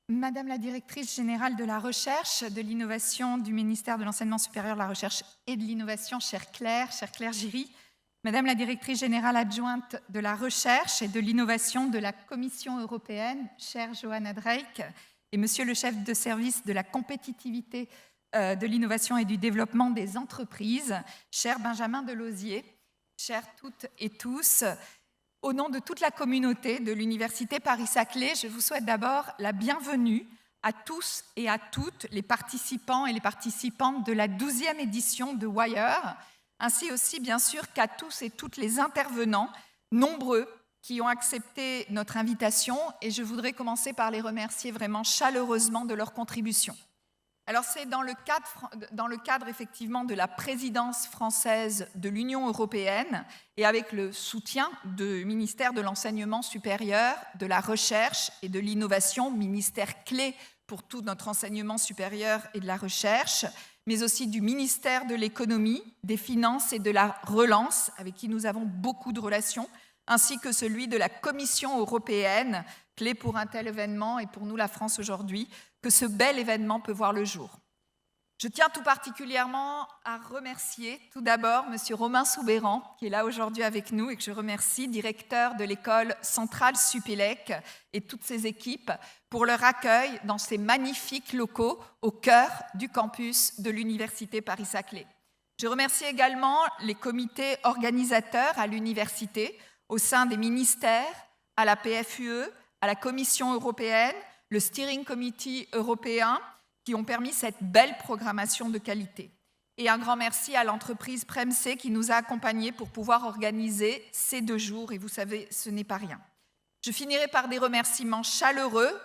Madame la directrice générale de la recherche, de l'innovation du ministère de l'Enseignement supérieur, de la recherche et de l'innovation, chère Claire Giry, Madame la directrice générale adjointe de la recherche et de l'innovation de la Commission européenne, chère Johanna Drake, et Monsieur le chef de service de la compétitivité, de l'innovation et du développement des entreprises, cher Benjamin Delosier, chères toutes et tous, au nom de toute la communauté de l'Université Paris-Saclay, je vous souhaite d'abord la bienvenue à tous et à toutes les participants et les participantes de la 12e édition de Wire, ainsi aussi bien sûr qu'à tous et toutes les intervenants, nombreux, qui ont accepté notre invitation, et je voudrais commencer par les remercier vraiment chaleureusement de leur contribution. Alors c'est dans le cadre effectivement de la présidence française de l'Union européenne et avec le soutien du ministère de l'Enseignement supérieur, de la Recherche et de l'Innovation, ministère clé pour tout notre enseignement supérieur et de la recherche, mais aussi du ministère de l'Économie, des Finances et de la Relance, avec qui nous avons beaucoup de relations, ainsi que celui de la Commission européenne, clé pour un tel événement et pour nous la France aujourd'hui, que ce bel événement peut voir le jour. Je tiens tout particulièrement à remercier tout d'abord M. Romain Soubeyran, qui est là aujourd'hui avec nous et que je remercie, directeur de l'école centrale Supélec et toutes ses équipes, pour leur accueil dans ces magnifiques locaux au cœur du campus de l'Université Paris-Saclay. Je remercie également les comités organisateurs à l'université, au sein des ministères, à la PFUE, à la Commission européenne, le Steering Committee européen, qui ont permis cette belle programmation de qualité. Et un grand merci à l'entreprise Premsé qui nous a accompagnés pour pouvoir organiser ces 2 jours, et vous savez, ce n'est pas rien. Je finirai par des remerciements chaleureux,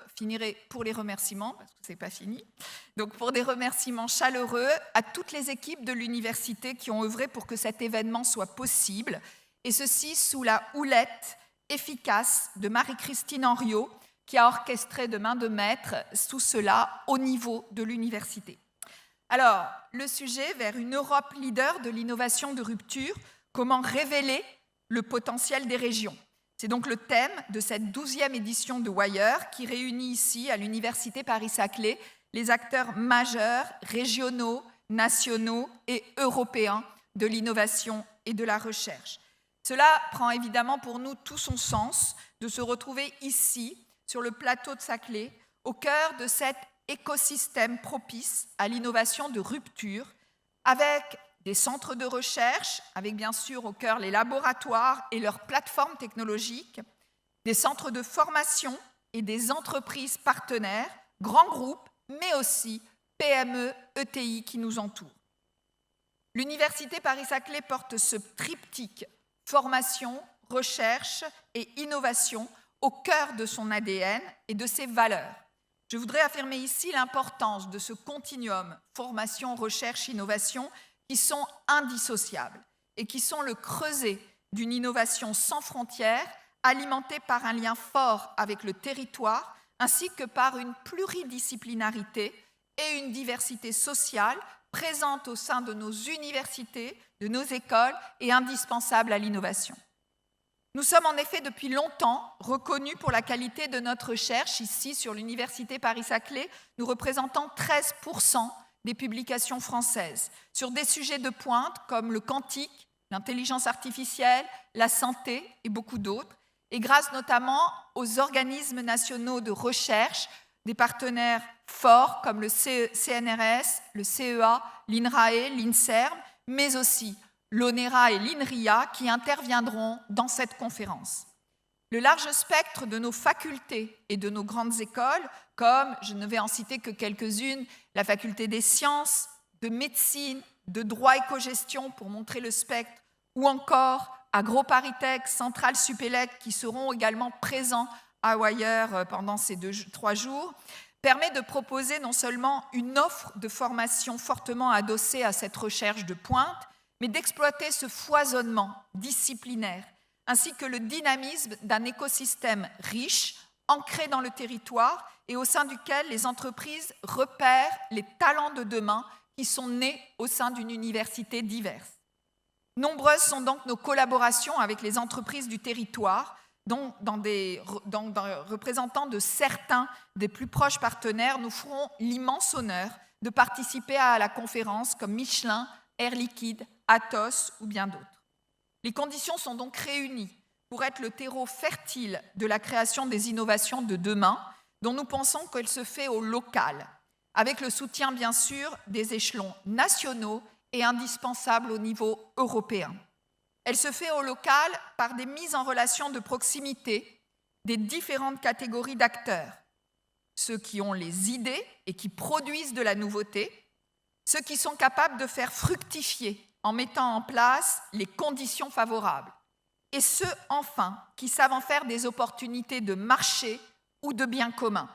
pour les remerciements, parce que ce n'est pas fini, donc pour des remerciements chaleureux à toutes les équipes de l'université qui ont œuvré pour que cet événement soit possible, et ceci sous la houlette efficace de Marie-Christine Henriot, qui a orchestré de main de maître tout cela au niveau de l'université. Alors, le sujet vers une Europe leader de l'innovation de rupture, comment révéler le potentiel des régions. C'est donc le thème de cette 12e édition de Wire qui réunit ici, à l'Université Paris-Saclay, les acteurs majeurs, régionaux, nationaux et européens de l'innovation et de la recherche. Cela prend évidemment pour nous tout son sens de se retrouver ici, sur le plateau de Saclay, au cœur de cet écosystème propice à l'innovation de rupture, avec des centres de recherche, avec bien sûr au cœur les laboratoires et leurs plateformes technologiques, des centres de formation et des entreprises partenaires, grands groupes, mais aussi PME, ETI qui nous entourent. L'Université Paris-Saclay porte ce triptyque formation, recherche et innovation au cœur de son ADN et de ses valeurs. Je voudrais affirmer ici l'importance de ce continuum formation, recherche, innovation qui sont indissociables et qui sont le creuset d'une innovation sans frontières alimentée par un lien fort avec le territoire ainsi que par une pluridisciplinarité et une diversité sociale présente au sein de nos universités, de nos écoles et indispensable à l'innovation. Nous sommes en effet depuis longtemps reconnus pour la qualité de notre recherche. Ici, sur l'Université Paris-Saclay, nous représentons 13% des publications françaises sur des sujets de pointe comme le quantique, l'intelligence artificielle, la santé et beaucoup d'autres, et grâce notamment aux organismes nationaux de recherche, des partenaires forts comme le CNRS, le CEA, l'INRAE, l'INSERM, mais aussi l'ONERA et l'INRIA qui interviendront dans cette conférence. Le large spectre de nos facultés et de nos grandes écoles, comme, je ne vais en citer que quelques-unes, la faculté des sciences, de médecine, de droit éco-gestion pour montrer le spectre, ou encore AgroParisTech, Centrale Supélec, qui seront également présents à Wire pendant ces 3 jours, permet de proposer non seulement une offre de formation fortement adossée à cette recherche de pointe, mais d'exploiter ce foisonnement disciplinaire, ainsi que le dynamisme d'un écosystème riche, ancré dans le territoire et au sein duquel les entreprises repèrent les talents de demain qui sont nés au sein d'une université diverse. Nombreuses sont donc nos collaborations avec les entreprises du territoire, représentant de certains des plus proches partenaires, nous ferons l'immense honneur de participer à la conférence comme Michelin, Air Liquide, Atos ou bien d'autres. Les conditions sont donc réunies pour être le terreau fertile de la création des innovations de demain, dont nous pensons qu'elle se fait au local, avec le soutien bien sûr des échelons nationaux et indispensables au niveau européen. Elle se fait au local par des mises en relation de proximité des différentes catégories d'acteurs, ceux qui ont les idées et qui produisent de la nouveauté, ceux qui sont capables de faire fructifier en mettant en place les conditions favorables, et ceux, enfin, qui savent en faire des opportunités de marché ou de biens communs.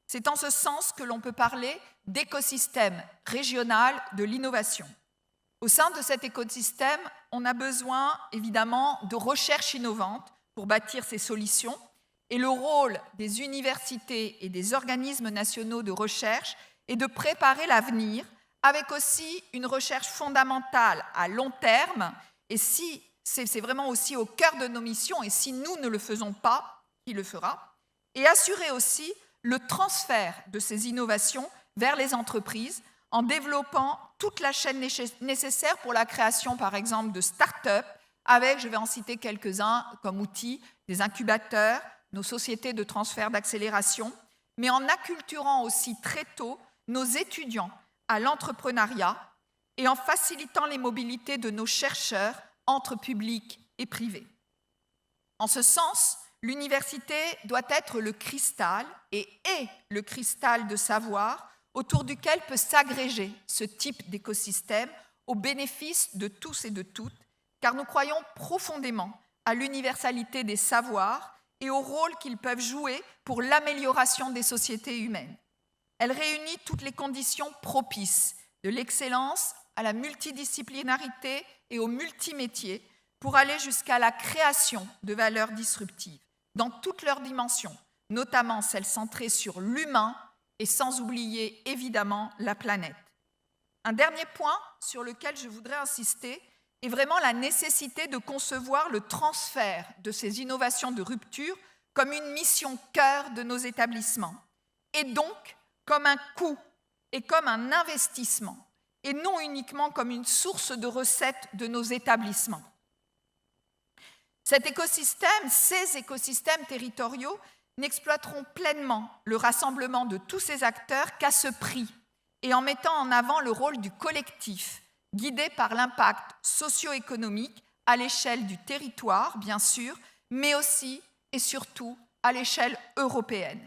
C'est en ce sens que l'on peut parler d'écosystème régional de l'innovation. Au sein de cet écosystème, on a besoin, évidemment, de recherche innovante pour bâtir ces solutions, et le rôle des universités et des organismes nationaux de recherche est de préparer l'avenir avec aussi une recherche fondamentale à long terme, et si c'est vraiment aussi au cœur de nos missions, et si nous ne le faisons pas, qui le fera, et assurer aussi le transfert de ces innovations vers les entreprises en développant toute la chaîne nécessaire pour la création, par exemple, de start-up, avec, je vais en citer quelques-uns comme outils, des incubateurs, nos sociétés de transfert d'accélération, mais en acculturant aussi très tôt nos étudiants à l'entrepreneuriat et en facilitant les mobilités de nos chercheurs entre public et privé. En ce sens, l'université doit être le cristal et est le cristal de savoir autour duquel peut s'agréger ce type d'écosystème au bénéfice de tous et de toutes, car nous croyons profondément à l'universalité des savoirs et au rôle qu'ils peuvent jouer pour l'amélioration des sociétés humaines. Elle réunit toutes les conditions propices, de l'excellence à la multidisciplinarité et au multimétier, pour aller jusqu'à la création de valeurs disruptives, dans toutes leurs dimensions, notamment celles centrées sur l'humain et sans oublier évidemment la planète. Un dernier point sur lequel je voudrais insister est vraiment la nécessité de concevoir le transfert de ces innovations de rupture comme une mission cœur de nos établissements, et donc comme un coût et comme un investissement, et non uniquement comme une source de recettes de nos établissements. Cet écosystème, ces écosystèmes territoriaux n'exploiteront pleinement le rassemblement de tous ces acteurs qu'à ce prix et en mettant en avant le rôle du collectif, guidé par l'impact socio-économique à l'échelle du territoire, bien sûr, mais aussi et surtout à l'échelle européenne.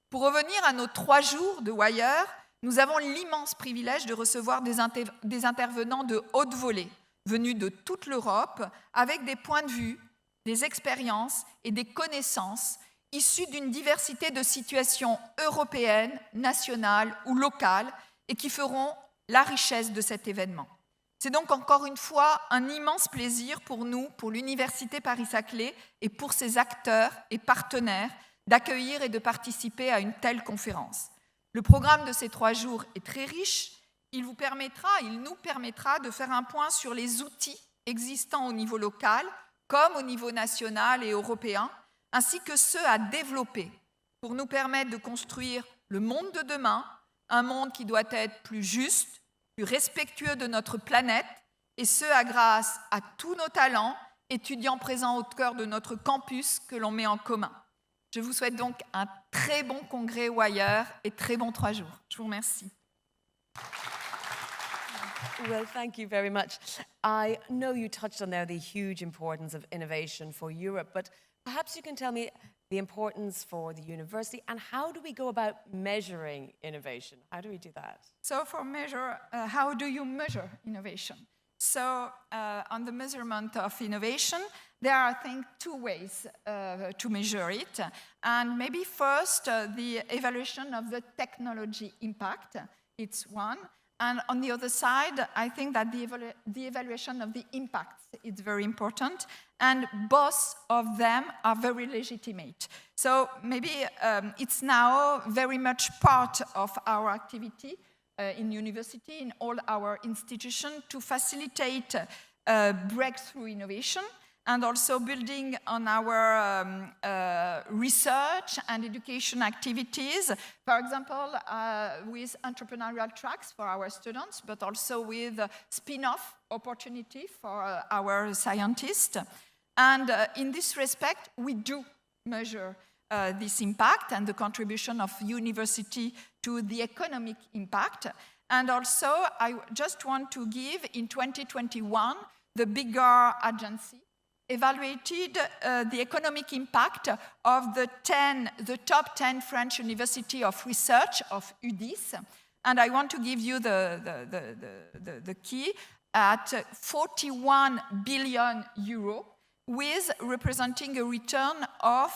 Pour revenir à nos 3 jours de Wire, nous avons l'immense privilège de recevoir des intervenants de haute volée, venus de toute l'Europe, avec des points de vue, des expériences et des connaissances issus d'une diversité de situations européennes, nationales ou locales, et qui feront la richesse de cet événement. C'est donc encore une fois un immense plaisir pour nous, pour l'Université Paris-Saclay et pour ses acteurs et partenaires, d'accueillir et de participer à une telle conférence. Le programme de ces 3 jours est très riche. Il nous permettra de faire un point sur les outils existants au niveau local, comme au niveau national et européen, ainsi que ceux à développer pour nous permettre de construire le monde de demain, un monde qui doit être plus juste, plus respectueux de notre planète, et ce, grâce à tous nos talents, étudiants présents au cœur de notre campus que l'on met en commun. Je vous souhaite donc un très bon congrès Wire et très bon 3 jours. Je vous remercie. Well, thank you very much. I know you touched on there the huge importance of innovation for Europe, but perhaps you can tell me the importance for the university and how do we go about measuring innovation? How do we do that? So for measure, how do you measure innovation? So on the measurement of innovation, there are, I think, 2 ways to measure it. And maybe first, the evaluation of the technology impact, it's one. And on the other side, I think that the evaluation of the impacts is very important, and both of them are very legitimate. So maybe it's now very much part of our activity in university, in all our institutions, to facilitate breakthrough innovation. and also building on our research and education activities, for example, with entrepreneurial tracks for our students, but also with spin-off opportunity for our scientists. And in this respect, we do measure this impact and the contribution of university to the economic impact. And also, I just want to give, in 2021, the bigger agency evaluated the economic impact of the top 10 French university of research of UDIS. And I want to give you the key at 41 billion euro, with representing a return of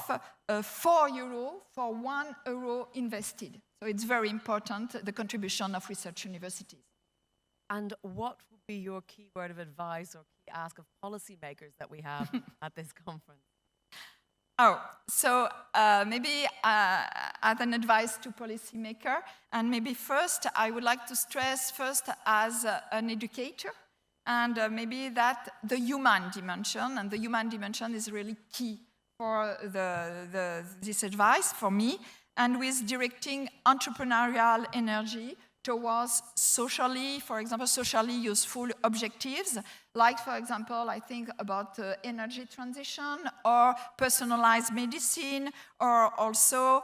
4 euro for 1 euro invested. So it's very important, the contribution of research universities. And what would be your key word of advice or key ask of policymakers that we have at this conference? Oh, so maybe as an advice to policymakers, and maybe first, I would like to stress first as an educator, and maybe that the human dimension, and the human dimension is really key for this advice for me, and with directing entrepreneurial energy towards socially, for example, socially useful objectives, like, for example, I think about energy transition or personalized medicine, or also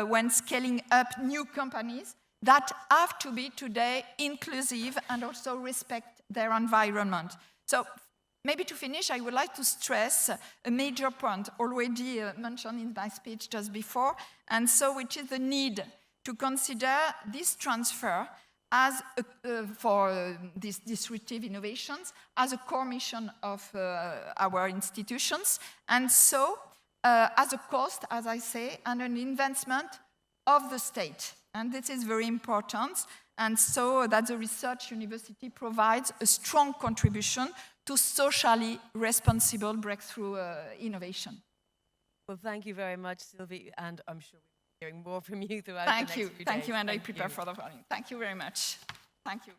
when scaling up new companies that have to be today inclusive and also respect their environment. So maybe to finish, I would like to stress a major point already mentioned in my speech just before, and so which is the need to consider this transfer as for these disruptive innovations as a core mission of our institutions, and so as a cost, as I say, and an investment of the state. And this is very important, and so that the research university provides a strong contribution to socially responsible breakthrough innovation. Well, thank you very much, Sylvie, and I'm sure we'll be hearing more from you throughout the next few days. Thank you, and I prepare for the following. Thank you very much. Thank you.